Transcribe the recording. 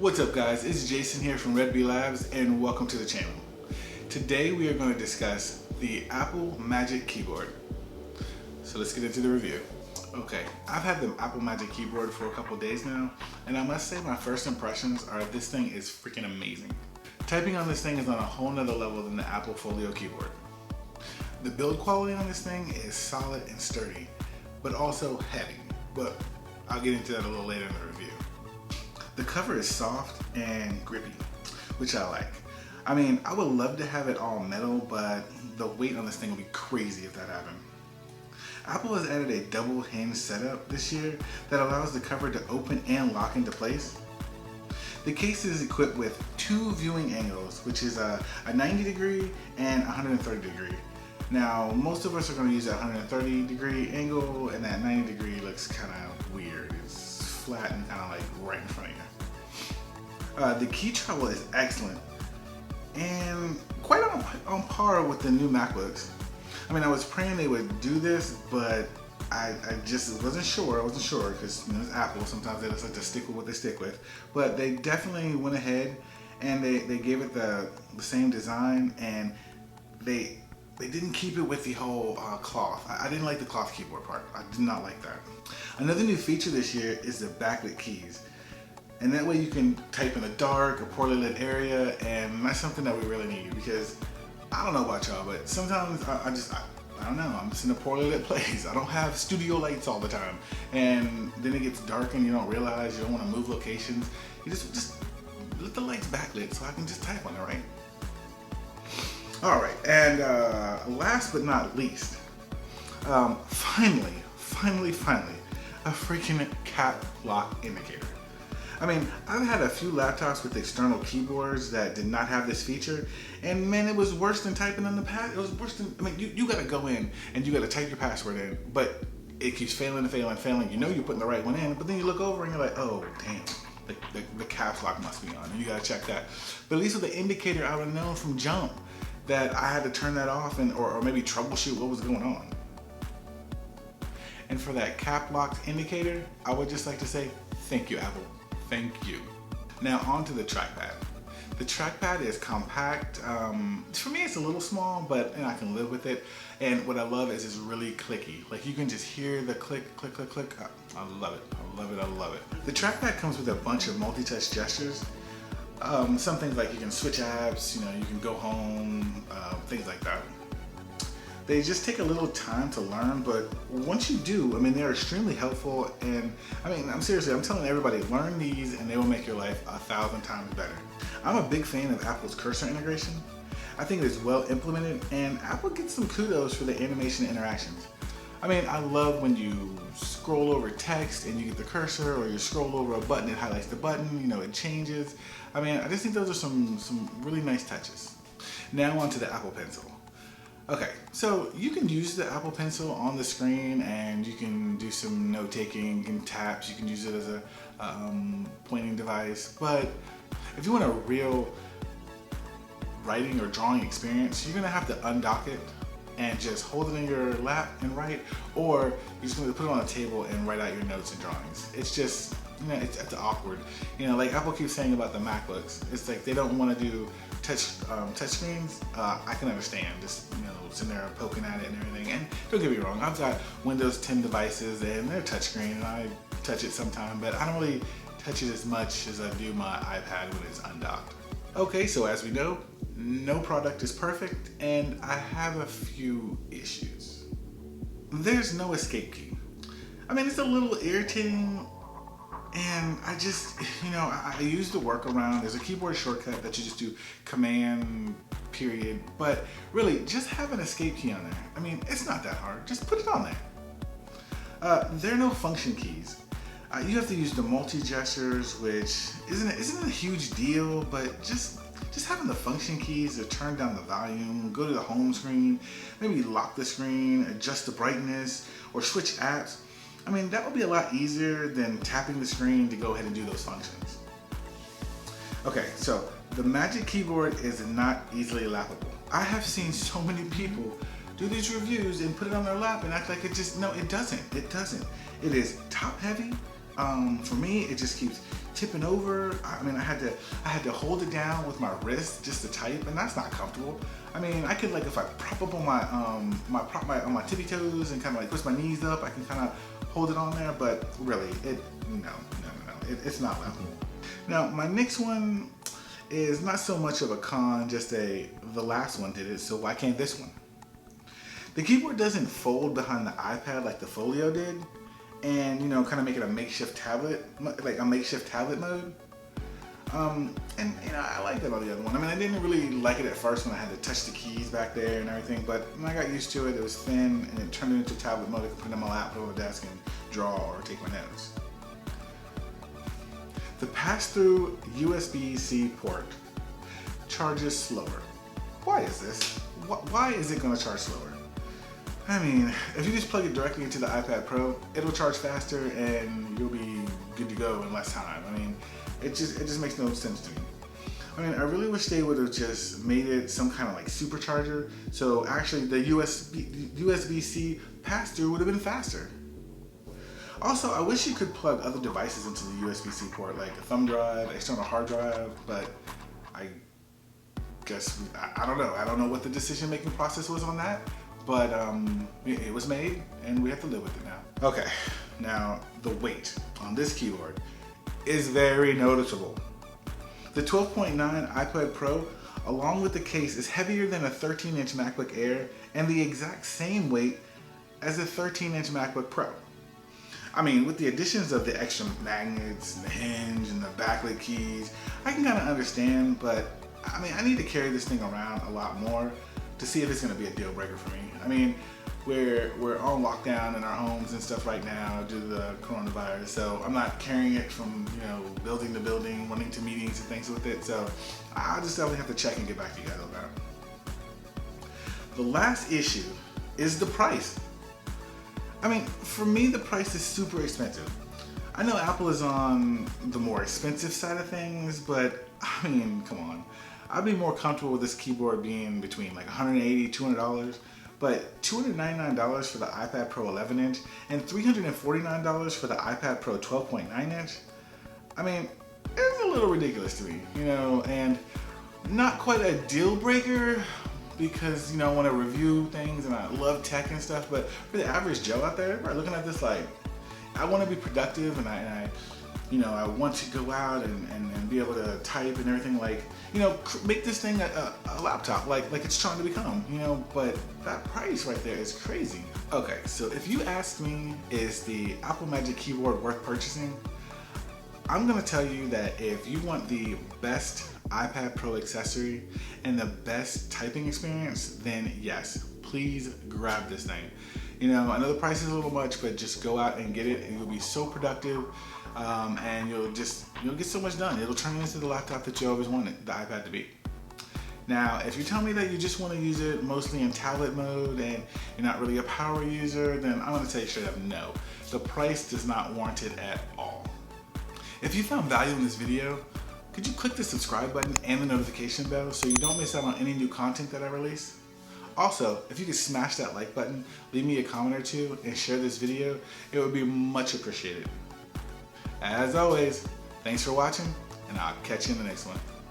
What's up guys, it's Jason here from Red Bee Labs and welcome to the channel. Today we are going to discuss the Apple Magic Keyboard. So let's get into the review. Okay, I've had the Apple Magic Keyboard for a couple days now, and I must say my first impressions are this thing is freaking amazing. Typing on this thing is on a whole nother level than the Apple Folio keyboard. The build quality on this thing is solid and sturdy, but also heavy, but I'll get into that a little later in the review. The cover is soft and grippy, which I like. I mean, I would love to have it all metal, but the weight on this thing would be crazy if that happened. Apple has added a double hinge setup this year that allows the cover to open and lock into place. The case is equipped with two viewing angles, which is a 90 degree and 130 degree. Now, most of us are going to use that 130 degree angle, and that 90 degree looks kind of weird. It's flat and kind of like right in front of you. The key travel is excellent and quite on par with the new MacBooks. I mean, I was praying they would do this, but I just wasn't sure. I wasn't sure because it's Apple. Sometimes they just like to stick with what they stick with. But they definitely went ahead and they gave it the same design, and they didn't keep it with the whole cloth. I didn't like the cloth keyboard part. I did not like that. Another new feature this year is the backlit keys. And that way you can type in a dark or poorly lit area, and that's something that we really need because I don't know about y'all, but sometimes I don't know, I'm just in a poorly lit place. I don't have studio lights all the time. And then it gets dark and you don't realize, you don't want to move locations. You just let the lights backlit so I can just type on it, right? All right, and last but not least, finally, a freaking cap lock indicator. I mean, I've had a few laptops with external keyboards that did not have this feature, and man, it was worse than typing on the pad. It was worse than, I mean, you gotta go in and you gotta type your password in, but it keeps failing. You know you're putting the right one in, but then you look over and you're like, oh, damn. The caps lock must be on, and you gotta check that. But at least with the indicator, I would have known from jump that I had to turn that off or maybe troubleshoot what was going on. And for that cap lock indicator, I would just like to say, thank you, Apple. Thank you. Now on to the trackpad. The trackpad is compact. For me, it's a little small, but I can live with it. And what I love is it's really clicky. Like you can just hear the click, click, click, click. I love it. I love it. I love it. The trackpad comes with a bunch of multi-touch gestures. Some things like you can switch apps, you can go home, things like that. They just take a little time to learn, but once you do, I mean, they're extremely helpful. And I mean, I'm telling everybody, learn these and they will make your life 1,000 times better. I'm a big fan of Apple's cursor integration. I think it is well implemented, and Apple gets some kudos for the animation interactions. I mean, I love when you scroll over text and you get the cursor, or you scroll over a button, it highlights the button, it changes. I mean, I just think those are some really nice touches. Now on to the Apple Pencil. Okay, so you can use the Apple Pencil on the screen and you can do some note-taking and taps. You can use it as a pointing device, but if you want a real writing or drawing experience, you're gonna have to undock it and just hold it in your lap and write, or you're just going to put it on a table and write out your notes and drawings. It's just, it's awkward. Like Apple keeps saying about the MacBooks, it's like they don't want to do touch screens. I can understand, just sitting there poking at it and everything. And don't get me wrong, I've got Windows 10 devices and they're touchscreen, and I touch it sometime, but I don't really touch it as much as I do my iPad when it's undocked. Okay, so as we know, no product is perfect, and I have a few issues. There's no escape key. I mean, it's a little irritating, and I just, I use the workaround. There's a keyboard shortcut that you just do Command, period, but really, just have an escape key on there. I mean, it's not that hard. Just put it on there. There are no function keys. You have to use the multi-gestures, which isn't a huge deal, but just having the function keys to turn down the volume, go to the home screen, maybe lock the screen, adjust the brightness, or switch apps. I mean, that would be a lot easier than tapping the screen to go ahead and do those functions. Okay, so the Magic Keyboard is not easily lappable. I have seen so many people do these reviews and put it on their lap and act like it just, no, it doesn't. It doesn't. It is top heavy, For me, it just keeps tipping over. I mean, I had to hold it down with my wrist just to type, and that's not comfortable. I mean, I could, like, if I prop up on on my tippy toes and kind of like push my knees up, I can kind of hold it on there. But really, it's not level. Now, my next one is not so much of a con, just the last one did it, so why can't this one? The keyboard doesn't fold behind the iPad like the Folio did, and kind of make it a makeshift tablet, like a makeshift tablet mode. And I like that on the other one. I mean, I didn't really like it at first when I had to touch the keys back there and everything, but when I got used to it, it was thin and it turned it into tablet mode. I could put it on my lap, put it on the desk, and draw or take my notes. The pass-through USB-C port charges slower. Why is this? Why is it going to charge slower? I mean, if you just plug it directly into the iPad Pro, it'll charge faster and you'll be good to go in less time. I mean, it just makes no sense to me. I mean, I really wish they would have just made it some kind of like supercharger. So actually the USB-C pass-through would have been faster. Also, I wish you could plug other devices into the USB-C port, like a thumb drive, external hard drive, but I guess, I don't know. I don't know what the decision-making process was on that, but it was made and we have to live with it now. Okay, now the weight on this keyboard is very noticeable. The 12.9 iPad Pro, along with the case, is heavier than a 13-inch MacBook Air and the exact same weight as a 13-inch MacBook Pro. I mean, with the additions of the extra magnets and the hinge and the backlit keys, I can kind of understand, but I mean, I need to carry this thing around a lot more to see if it's going to be a deal breaker for me. I mean, we're on lockdown in our homes and stuff right now due to the coronavirus, so I'm not carrying it from building to building, running to meetings and things with it. So I'll just definitely have to check and get back to you guys on that. The last issue is the price. I mean, for me, the price is super expensive. I know Apple is on the more expensive side of things, but I mean, come on. I'd be more comfortable with this keyboard being between like $180, $200, but $299 for the iPad Pro 11-inch and $349 for the iPad Pro 12.9-inch. I mean, it's a little ridiculous to me, and not quite a deal breaker, because I want to review things and I love tech and stuff, but for the average Joe out there, we're looking at this like, I want to be productive and I want to go out and be able to type and everything, like, make this thing a laptop like it's trying to become, but that price right there is crazy. Okay, so if you ask me, is the Apple Magic Keyboard worth purchasing? I'm gonna tell you that if you want the best iPad Pro accessory and the best typing experience, then yes, please grab this thing. I know the price is a little much, but just go out and get it and you'll be so productive, and you'll get so much done. It'll turn into the laptop that you always wanted the iPad to be. Now, if you tell me that you just want to use it mostly in tablet mode and you're not really a power user, then I'm gonna say straight up no. The price does not warrant it at all. If you found value in this video, could you click the subscribe button and the notification bell so you don't miss out on any new content that I release? Also, if you could smash that like button, leave me a comment or two, and share this video, it would be much appreciated. As always, thanks for watching, and I'll catch you in the next one.